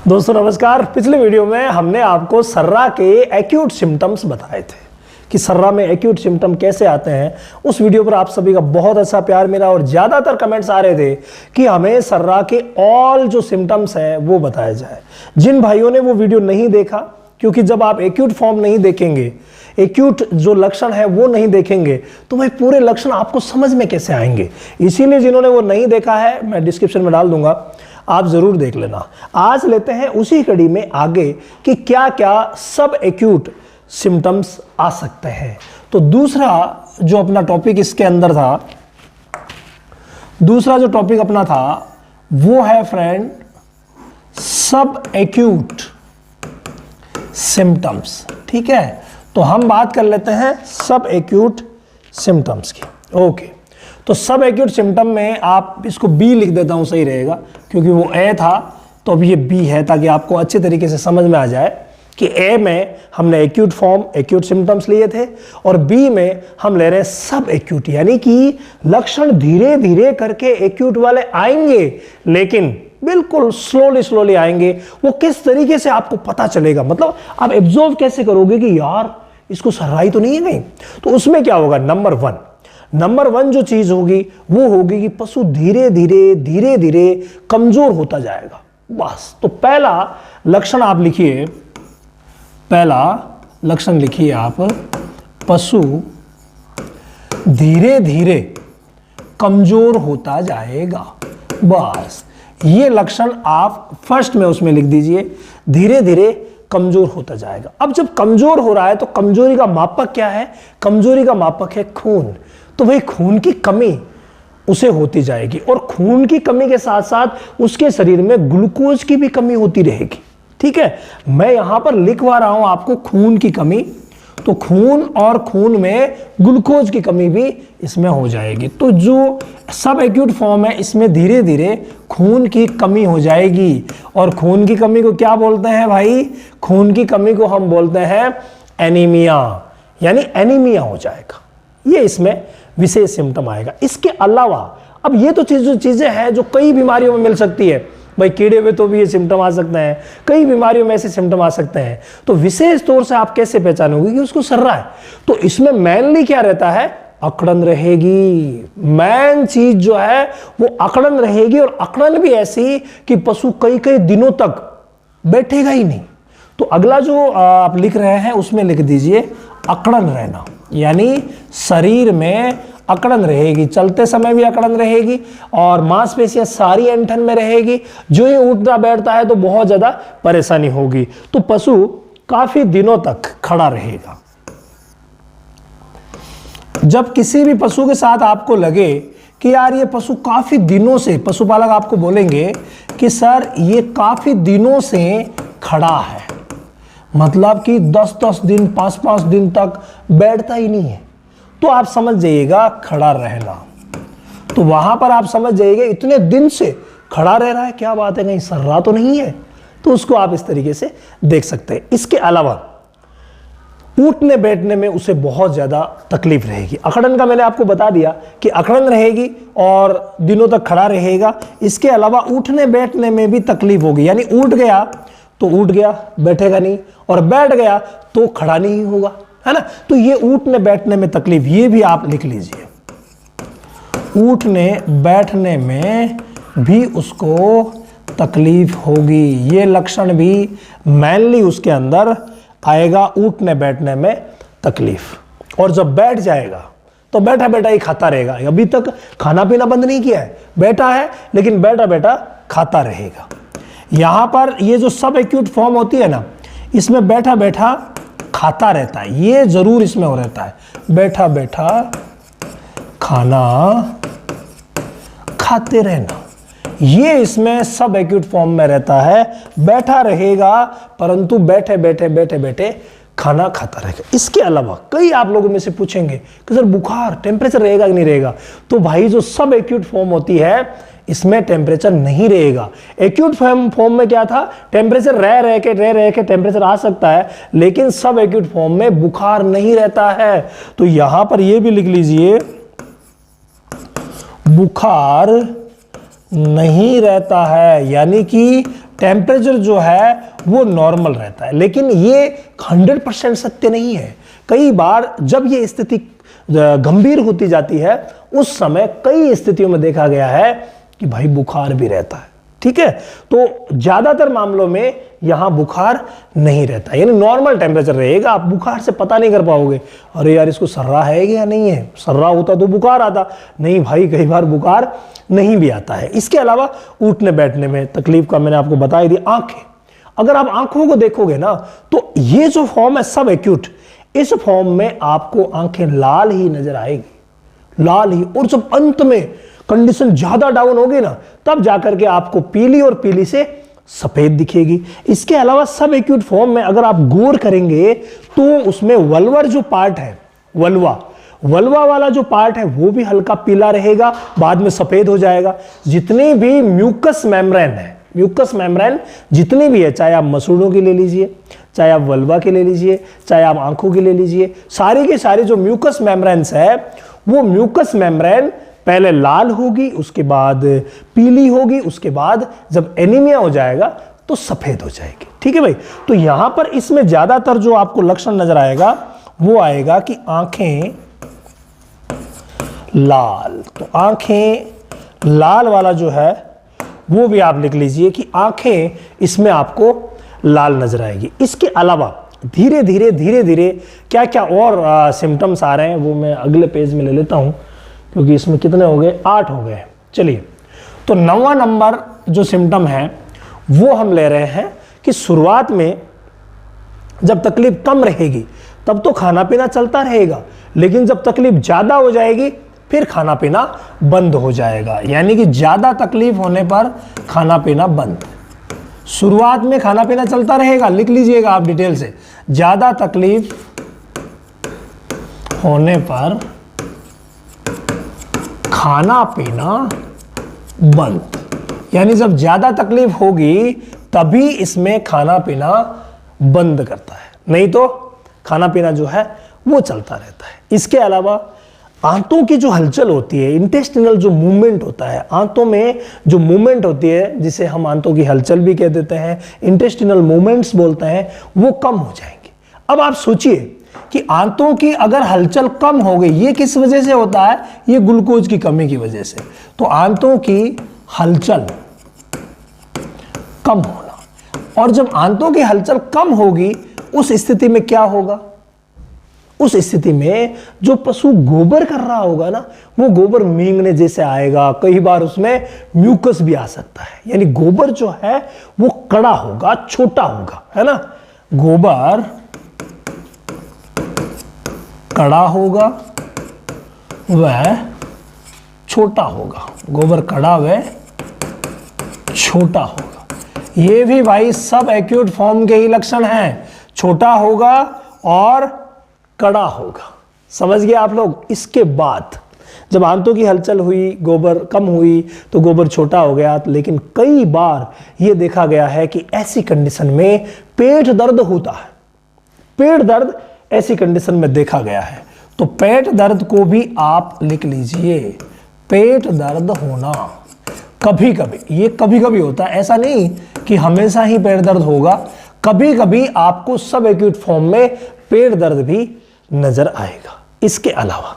दोस्तों नमस्कार। पिछले वीडियो में हमने आपको सर्रा के एक्यूट सिम्टम्स बताए थे कि सर्रा में एक्यूट सिम्टम कैसे आते हैं। उस वीडियो पर आप सभी का बहुत अच्छा प्यार मिला और ज़्यादातर कमेंट्स आ रहे थे कि हमें सर्रा के ऑल जो सिम्टम्स हैं वो बताया जाए। जिन भाइयों ने वो वीडियो नहीं देखा, क्योंकि जब आप एक्यूट फॉर्म नहीं देखेंगे, एक्यूट जो लक्षण है वो नहीं देखेंगे, तो भाई पूरे लक्षण आपको समझ में कैसे आएंगे। इसीलिए जिन्होंने वो नहीं देखा है मैं डिस्क्रिप्शन में डाल दूंगा, आप जरूर देख लेना। आज लेते हैं उसी कड़ी में आगे कि क्या क्या सब एक्यूट सिम्टम्स आ सकते हैं। तो दूसरा जो अपना टॉपिक इसके अंदर था, दूसरा जो टॉपिक अपना था वो है फ्रेंड सब एक्यूट सिम्टम्स। ठीक है, तो हम बात कर लेते हैं सब एक्यूट सिम्टम्स की। ओके, तो सब एक्यूट सिम्टम में आप इसको बी लिख देता हूं, सही रहेगा, क्योंकि वो ए था तो अब ये बी है, ताकि आपको अच्छे तरीके से समझ में आ जाए कि ए में हमने एक्यूट फॉर्म एक्यूट सिम्टम्स लिए थे और बी में हम ले रहे हैं सब एक्यूट, यानी कि लक्षण धीरे धीरे करके एक्यूट वाले आएंगे, लेकिन बिल्कुल स्लोली आएंगे। वो किस तरीके से आपको पता चलेगा, मतलब आप एब्जॉर्व कैसे करोगे कि यार इसको सर्राई तो नहीं है कहीं। तो उसमें क्या होगा, नंबर वन जो चीज होगी वो होगी कि पशु धीरे धीरे कमजोर होता जाएगा। बस, तो पहला लक्षण आप लिखिए, पहला लक्षण लिखिए आप, पशु धीरे धीरे कमजोर होता जाएगा। बस ये लक्षण आप फर्स्ट में उसमें लिख दीजिए, धीरे धीरे कमजोर होता जाएगा। अब जब कमजोर हो रहा है तो कमजोरी का मापक क्या है? कमजोरी का मापक है खून। तो भाई खून की कमी उसे होती जाएगी और खून की कमी के साथ साथ उसके शरीर में ग्लूकोज की भी कमी होती रहेगी। ठीक है, मैं यहां पर लिखवा रहा हूं आपको खून की कमी, तो खून और खून में ग्लूकोज की कमी भी इसमें हो जाएगी। तो जो सब एक्यूट फॉर्म है इसमें धीरे धीरे खून की कमी हो जाएगी। और खून की कमी को क्या बोलते हैं भाई? खून की कमी को हम बोलते हैं एनीमिया, यानी एनीमिया हो जाएगा। ये इसमें विशेष सिम्टम आएगा। इसके अलावा अब ये तो चीजें हैं जो कई बीमारियों में मिल सकती है। भाई कीड़े में तो भी ये सिम्टम आ सकते हैं, कई बीमारियों में ऐसे सिम्टम आ सकते हैं। तो विशेष तौर से आप कैसे पहचानोगे कि उसको सर्रा है? तो इसमें मेनली क्या रहता है? अकड़न रहेगी। मेन चीज जो है वो अकड़न रहेगी, और अकड़न भी ऐसी कि पशु कई दिनों तक बैठेगा ही नहीं। तो अगला जो आप लिख रहे हैं उसमें लिख दीजिए अकड़न रहना, यानी शरीर में अकड़न रहेगी, चलते समय भी अकड़न रहेगी और मांसपेशियां सारी ऐंठन में रहेगी। जो ही उठता बैठता है तो बहुत ज्यादा परेशानी होगी। तो पशु काफी दिनों तक खड़ा रहेगा। जब किसी भी पशु के साथ आपको लगे कि यार ये पशु काफी दिनों से, पशुपालक आपको बोलेंगे कि सर ये काफी दिनों से खड़ा है, मतलब कि 10-10 दिन 5-5 दिन तक बैठता ही नहीं है, तो आप समझ जाइएगा खड़ा रहना। तो वहां पर आप समझ जाइएगा इतने दिन से खड़ा रह रहा है, क्या बात है, कहीं सर्रा तो नहीं है। तो उसको आप इस तरीके से देख सकते हैं। इसके अलावा उठने बैठने में उसे बहुत ज्यादा तकलीफ रहेगी। अकड़न का मैंने आपको बता दिया कि अकड़न रहेगी और दिनों तक खड़ा रहेगा। इसके अलावा उठने बैठने में भी तकलीफ होगी, यानी उठ गया तो उठ गया, बैठेगा नहीं, और बैठ गया तो खड़ा नहीं होगा, है ना। तो ये उठने बैठने में तकलीफ, ये भी आप लिख लीजिए। उठने बैठने में भी उसको तकलीफ होगी, ये लक्षण भी मेनली उसके अंदर आएगा, उठने बैठने में तकलीफ। और जब बैठ जाएगा तो बैठा बैठा ही खाता रहेगा। अभी तक खाना पीना बंद नहीं किया है, बैठा है लेकिन बैठा बैठा खाता रहेगा। यहां पर ये जो सब एक्यूट फॉर्म होती है ना, इसमें बैठा बैठा खाता रहता है, ये जरूर इसमें हो रहता है, बैठा बैठा खाना खाते रहना, ये इसमें सब एक्यूट फॉर्म में रहता है। बैठा रहेगा परंतु बैठे बैठे खाना खाता रहेगा। इसके अलावा कई आप लोगों में से पूछेंगे कि सर बुखार, टेम्परेचर रहेगा कि नहीं रहेगा? तो भाई जो सब एक्यूट फॉर्म होती है इसमें टेम्परेचर नहीं रहेगा। एक्यूट फॉर्म में क्या था? टेम्परेचर रह के टेम्परेचर आ सकता है, लेकिन सब एक्यूट फॉर्म में बुखार नहीं रहता है। तो यहां पर यह भी लिख लीजिए, बुखार नहीं रहता है, यानी कि टेम्परेचर जो है वो नॉर्मल रहता है। लेकिन ये 100% सत्य नहीं है। कई बार जब ये स्थिति गंभीर होती जाती है उस समय कई स्थितियों में देखा गया है कि भाई बुखार भी रहता है। ठीक है, तो ज्यादातर मामलों में यहां बुखार नहीं रहता, यानी नॉर्मल टेम्परेचर रहेगा। आप बुखार से पता नहीं कर पाओगे अरे यार इसको सर्रा है या नहीं है, सर्रा होता तो बुखार आता। नहीं भाई, कई बार बुखार नहीं भी आता है। इसके अलावा उठने बैठने में तकलीफ का मैंने आपको बता ही दिया। आंखें, अगर आप आंखों को देखोगे ना तो ये जो फॉर्म है सब एक्यूट, इस फॉर्म में आपको आंखें लाल ही नजर आएगी, लाल ही। और जब अंत में कंडीशन ज्यादा डाउन होगी ना तब जाकर के आपको पीली और पीली से सफेद दिखेगी। इसके अलावा सब एक्यूट फॉर्म में अगर आप गौर करेंगे तो उसमें वल्वर जो पार्ट है, वल्वा वाला जो पार्ट है वो भी हल्का पीला रहेगा, बाद में सफेद हो जाएगा। जितनी भी म्यूकस मेम्ब्रेन है, म्यूकस मेम्ब्रेन जितनी भी है, चाहे आप मसूड़ों की ले लीजिए, चाहे आप वल्वा की ले लीजिए, चाहे आप आंखों की ले लीजिए, सारी के सारी जो म्यूकस मेम्ब्रेन्स है वो म्यूकस मेम्ब्रेन पहले लाल होगी, उसके बाद पीली होगी, उसके बाद जब एनीमिया हो जाएगा तो सफेद हो जाएगी। ठीक है भाई, तो यहां पर इसमें ज्यादातर जो आपको लक्षण नजर आएगा वो आएगा कि आंखें लाल। तो आंखें लाल वाला जो है वो भी आप लिख लीजिए कि आंखें इसमें आपको लाल नजर आएगी। इसके अलावा धीरे धीरे क्या क्या और सिम्टम्स आ रहे हैं वो मैं अगले पेज में ले लेता हूं, क्योंकि इसमें कितने हो गए, 8 हो गए। चलिए, तो 9वां नंबर जो सिम्टम है वो हम ले रहे हैं कि शुरुआत में जब तकलीफ कम रहेगी तब तो खाना पीना चलता रहेगा, लेकिन जब तकलीफ ज्यादा हो जाएगी फिर खाना पीना बंद हो जाएगा। यानी कि ज्यादा तकलीफ होने पर खाना पीना बंद। शुरुआत में खाना पीना चलता रहेगा, लिख लीजिएगा आप डिटेल से, ज्यादा तकलीफ होने पर खाना पीना बंद। यानी जब ज्यादा तकलीफ होगी तभी इसमें खाना पीना बंद करता है, नहीं तो खाना पीना जो है वो चलता रहता है। इसके अलावा आंतों की जो हलचल होती है, इंटेस्टिनल जो मूवमेंट होता है, आंतों में जो मूवमेंट होती है जिसे हम आंतों की हलचल भी कह देते हैं, इंटेस्टिनल मूवमेंट्स बोलते हैं, वो कम हो जाएंगे। अब आप सोचिए कि आंतों की अगर हलचल कम हो गई, ये किस वजह से होता है, ये ग्लूकोज की कमी की वजह से। तो आंतों की हलचल कम होना, और जब आंतों की हलचल कम होगी उस स्थिति में क्या होगा, उस स्थिति में जो पशु गोबर कर रहा होगा ना वो गोबर मींगने जैसे आएगा, कई बार उसमें म्यूकस भी आ सकता है। यानी गोबर जो है वो कड़ा होगा, छोटा होगा, है ना, गोबर कड़ा होगा वह छोटा होगा, गोबर कड़ा वह छोटा होगा। ये भी भाई सब एक्यूट फॉर्म के ही लक्षण हैं, छोटा होगा और कड़ा होगा। समझ गए आप लोग। इसके बाद जब आंतों की हलचल हुई, गोबर कम हुई तो गोबर छोटा हो गया, लेकिन कई बार यह देखा गया है कि ऐसी कंडीशन में पेट दर्द होता है, पेट दर्द ऐसी कंडीशन में देखा गया है। तो पेट दर्द को भी आप लिख लीजिए, पेट दर्द होना कभी कभी, ये कभी कभी होता है, ऐसा नहीं कि हमेशा ही पेट दर्द होगा, कभी कभी आपको सब एक्यूट फॉर्म में पेट दर्द भी नजर आएगा। इसके अलावा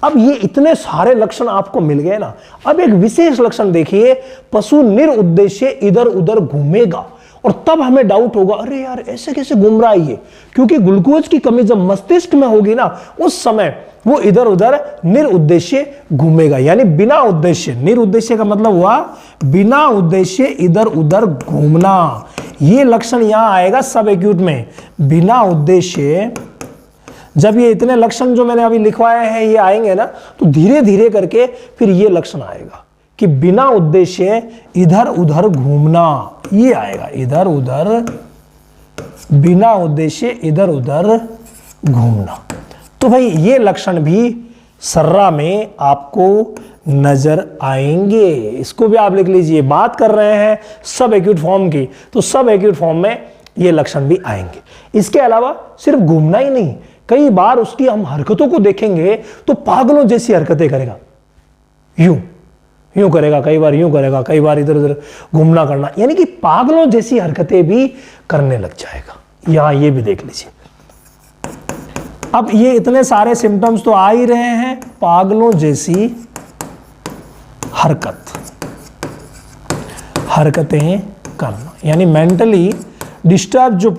अब ये इतने सारे लक्षण आपको मिल गए ना, अब एक विशेष लक्षण देखिए, पशु निरुद्देश्य इधर उधर घूमेगा, और तब हमें डाउट होगा अरे यार ऐसे कैसे घूम रहा है ये, क्योंकि ग्लूकोज की कमी जब मस्तिष्क में होगी ना उस समय वो इधर उधर निरुद्देश्य घूमेगा, यानी बिना उद्देश्य। निरुद्देश्य का मतलब हुआ बिना उद्देश्य इधर उधर घूमना। ये लक्षण यहां आएगा सब एक्यूट में, बिना उद्देश्य। जब ये इतने लक्षण जो मैंने अभी लिखवाए हैं ये आएंगे ना तो धीरे धीरे करके फिर ये लक्षण आएगा कि बिना उद्देश्य इधर उधर घूमना, ये आएगा, इधर उधर, बिना उद्देश्य इधर उधर घूमना। तो भाई ये लक्षण भी सर्रा में आपको नजर आएंगे, इसको भी आप लिख लीजिए। बात कर रहे हैं सब एक्यूट फॉर्म की, तो सब एक्यूट फॉर्म में ये लक्षण भी आएंगे। इसके अलावा सिर्फ घूमना ही नहीं, कई बार उसकी हम हरकतों को देखेंगे तो पागलों जैसी हरकतें करेगा, यूं यूं करेगा, कई बार यूं करेगा, कई बार इधर उधर घूमना करना, यानी कि पागलों जैसी हरकतें भी करने लग जाएगा। यहां ये भी देख लीजिए। अब ये इतने सारे सिम्टम्स तो आ ही रहे हैं, पागलों जैसी हरकतें करना, यानी मेंटली डिस्टर्ब जो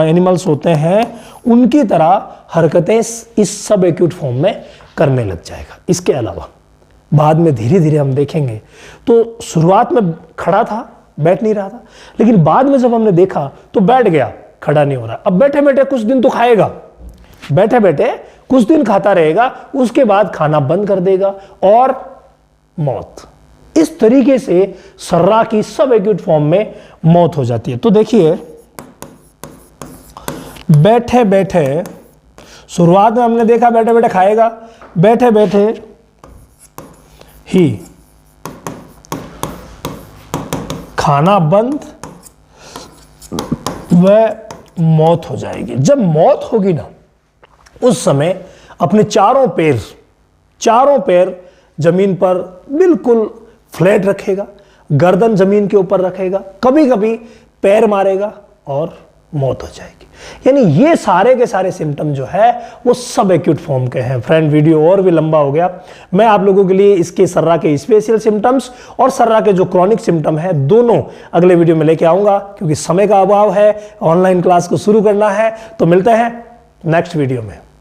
एनिमल्स होते हैं उनकी तरह हरकतें इस सब एक्यूट फॉर्म में करने लग जाएगा। इसके अलावा बाद में धीरे धीरे हम देखेंगे, तो शुरुआत में खड़ा था, बैठ नहीं रहा था, लेकिन बाद में जब हमने देखा तो बैठ गया, खड़ा नहीं हो रहा। अब बैठे बैठे कुछ दिन तो खाएगा, बैठे बैठे कुछ दिन खाता रहेगा, उसके बाद खाना बंद कर देगा और मौत। इस तरीके से सर्रा की सब एक्यूट फॉर्म में मौत हो जाती है। तो देखिए, बैठे बैठे शुरुआत में हमने देखा बैठे बैठे खाएगा, बैठे बैठे ही खाना बंद, वह मौत हो जाएगी। जब मौत होगी ना, उस समय अपने चारों पैर जमीन पर बिल्कुल फ्लैट रखेगा, गर्दन जमीन के ऊपर रखेगा, कभी कभी पैर मारेगा और मौत हो जाएगी। यानी ये सारे के सारे सिम्टम जो है वो सब एक्यूट फॉर्म के हैं। फ्रेंड, वीडियो और भी लंबा हो गया, मैं आप लोगों के लिए इसके सर्रा के स्पेशल सिम्टम्स और सर्रा के जो क्रॉनिक सिम्टम है दोनों अगले वीडियो में लेके आऊंगा, क्योंकि समय का अभाव है, ऑनलाइन क्लास को शुरू करना है। तो मिलते हैं नेक्स्ट वीडियो में।